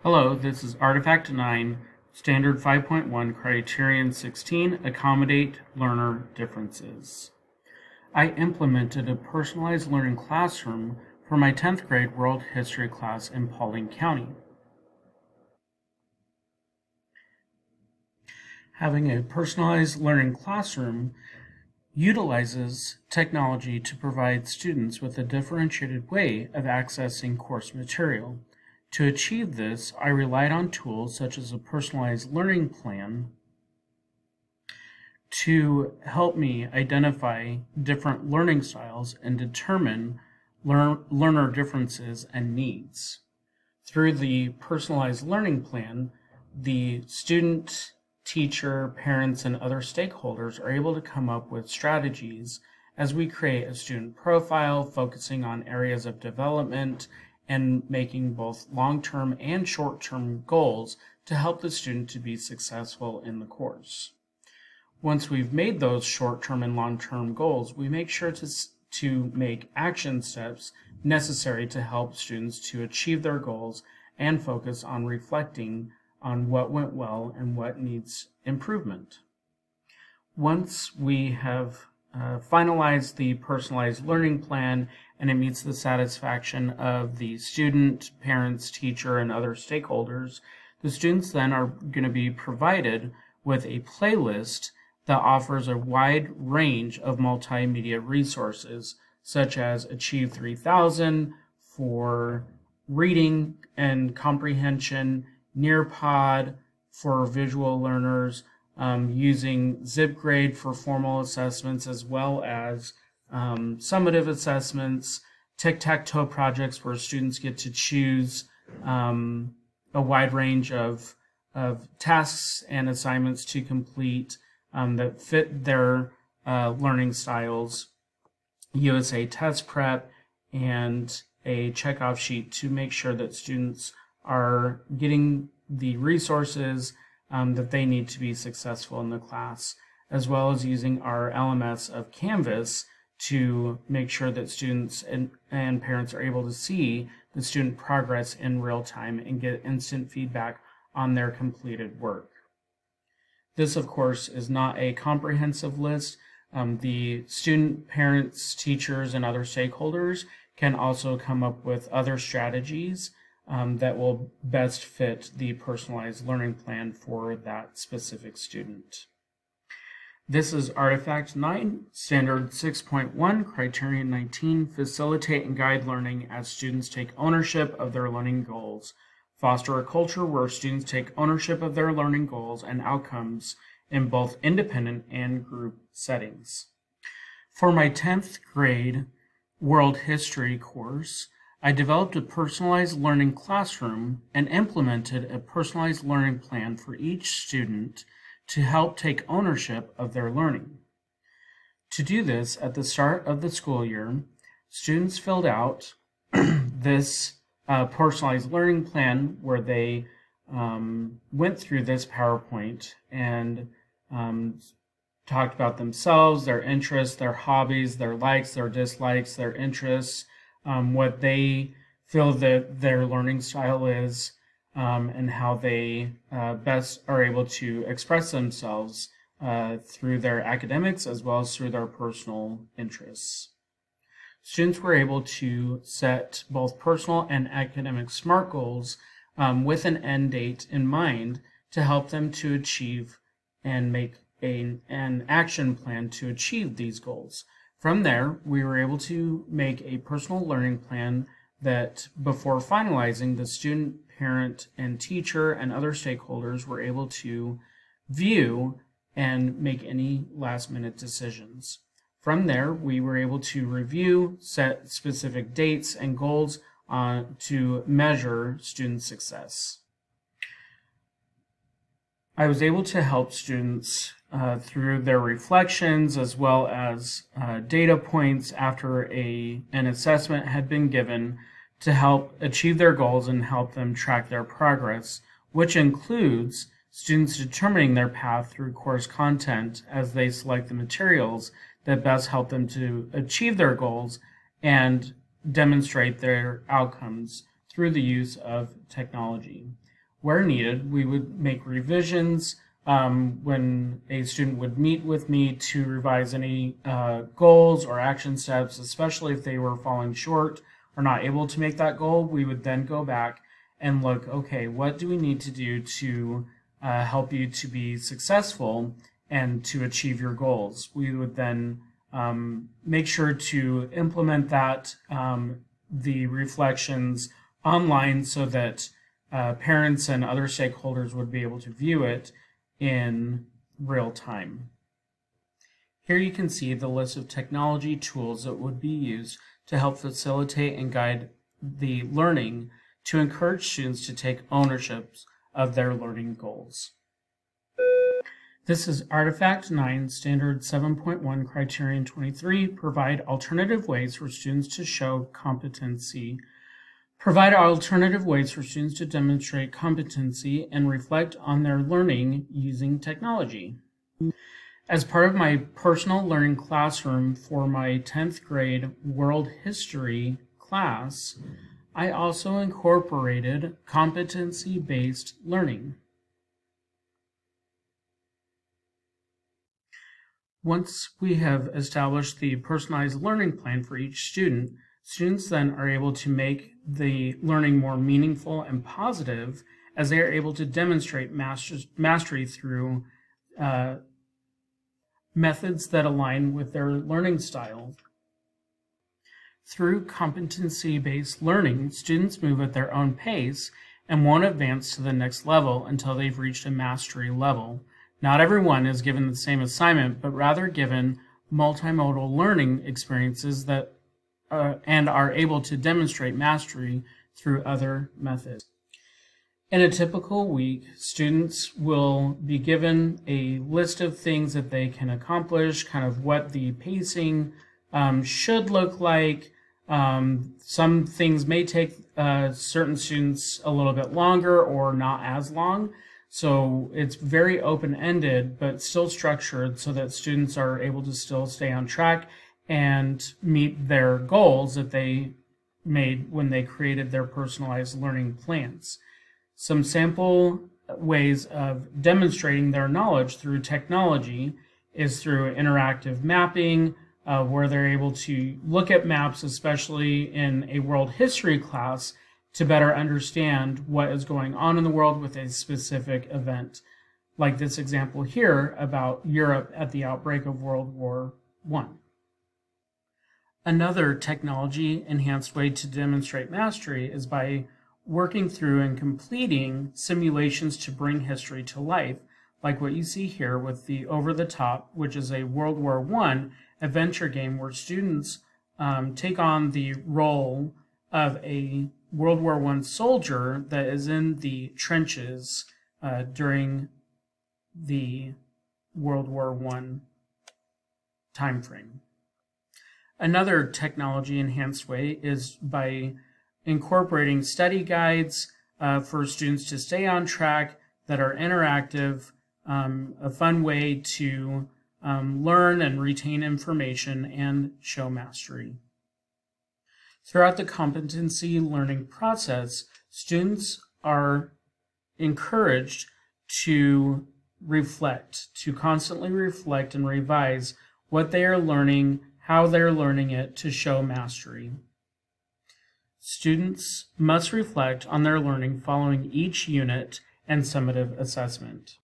Hello, this is Artifact 9, Standard 5.1, Criterion 16, Accommodate Learner Differences. I implemented a personalized learning classroom for my 10th grade World History class in Paulding County. Having a personalized learning classroom utilizes technology to provide students with a differentiated way of accessing course material. To achieve this, I relied on tools such as a personalized learning plan to help me identify different learning styles and determine learner differences and needs. Through the personalized learning plan, the student, teacher, parents, and other stakeholders are able to come up with strategies as we create a student profile focusing on areas of development and making both long-term and short-term goals to help the student to be successful in the course. Once we've made those short-term and long-term goals, we make sure to make action steps necessary to help students to achieve their goals and focus on reflecting on what went well and what needs improvement. Once we have finalized the personalized learning plan and it meets the satisfaction of the student, parents, teacher, and other stakeholders, the students then are going to be provided with a playlist that offers a wide range of multimedia resources, such as Achieve 3000 for reading and comprehension, Nearpod for visual learners, using ZipGrade for formal assessments, as well as summative assessments, tic-tac-toe projects where students get to choose a wide range of tasks and assignments to complete that fit their learning styles, USA Test Prep, and a checkoff sheet to make sure that students are getting the resources that they need to be successful in the class, as well as using our LMS of Canvas to make sure that students and parents are able to see the student progress in real time and get instant feedback on their completed work. This, of course, is not a comprehensive list. The student, parents, teachers, and other stakeholders can also come up with other strategies that will best fit the personalized learning plan for that specific student. This is Artifact 9, Standard 6.1, Criterion 19, Facilitate and Guide Learning as Students Take Ownership of Their Learning Goals. Foster a culture where students take ownership of their learning goals and outcomes in both independent and group settings. For my 10th grade World History course, I developed a personalized learning classroom and implemented a personalized learning plan for each student to help take ownership of their learning. To do this, at the start of the school year, students filled out this personalized learning plan where they went through this PowerPoint and talked about themselves, their interests, their hobbies, their likes, their dislikes, their interests, what they feel that their learning style is, and how they best are able to express themselves through their academics as well as through their personal interests. Students were able to set both personal and academic SMART goals with an end date in mind to help them to achieve and make an action plan to achieve these goals. From there, we were able to make a personal learning plan that before finalizing, the student, parent, and teacher and other stakeholders were able to view and make any last-minute decisions. From there, we were able to review, set specific dates and goals to measure student success. I was able to help students through their reflections as well as data points after an assessment had been given to help achieve their goals and help them track their progress, which includes students determining their path through course content as they select the materials that best help them to achieve their goals and demonstrate their outcomes through the use of technology. Where needed, we would make revisions when a student would meet with me to revise any goals or action steps, especially if they were falling short or not able to make that goal. We would then go back and look, okay, what do we need to do to help you to be successful and to achieve your goals? We would then make sure to implement that, the reflections online, so that parents and other stakeholders would be able to view it in real time. Here you can see the list of technology tools that would be used to help facilitate and guide the learning to encourage students to take ownership of their learning goals. This is Artifact 9, Standard 7.1, Criterion 23, provide alternative ways for students to show competency. Provide alternative ways for students to demonstrate competency and reflect on their learning using technology. As part of my personal learning classroom for my 10th grade World History class, I also incorporated competency-based learning. Once we have established the personalized learning plan for each student, students then are able to make the learning more meaningful and positive as they are able to demonstrate mastery through methods that align with their learning style. Through competency-based learning, students move at their own pace and won't advance to the next level until they've reached a mastery level. Not everyone is given the same assignment, but rather given multimodal learning experiences that and are able to demonstrate mastery through other methods. In a typical week, students will be given a list of things that they can accomplish, kind of what the pacing should look like. Some things may take certain students a little bit longer or not as long. So it's very open-ended, but still structured so that students are able to still stay on track and meet their goals that they made when they created their personalized learning plans. Some sample ways of demonstrating their knowledge through technology is through interactive mapping, where they're able to look at maps, especially in a world history class, to better understand what is going on in the world with a specific event. Like this example here about Europe at the outbreak of World War I. Another technology-enhanced way to demonstrate mastery is by working through and completing simulations to bring history to life, like what you see here with the Over the Top, which is a World War I adventure game where students take on the role of a World War I soldier that is in the trenches during the World War I time frame. Another technology-enhanced way is by incorporating study guides for students to stay on track that are interactive, a fun way to learn and retain information and show mastery. Throughout the competency learning process, students are encouraged to reflect, to constantly reflect and revise what they are learning, how they're learning it to show mastery. Students must reflect on their learning following each unit and summative assessment.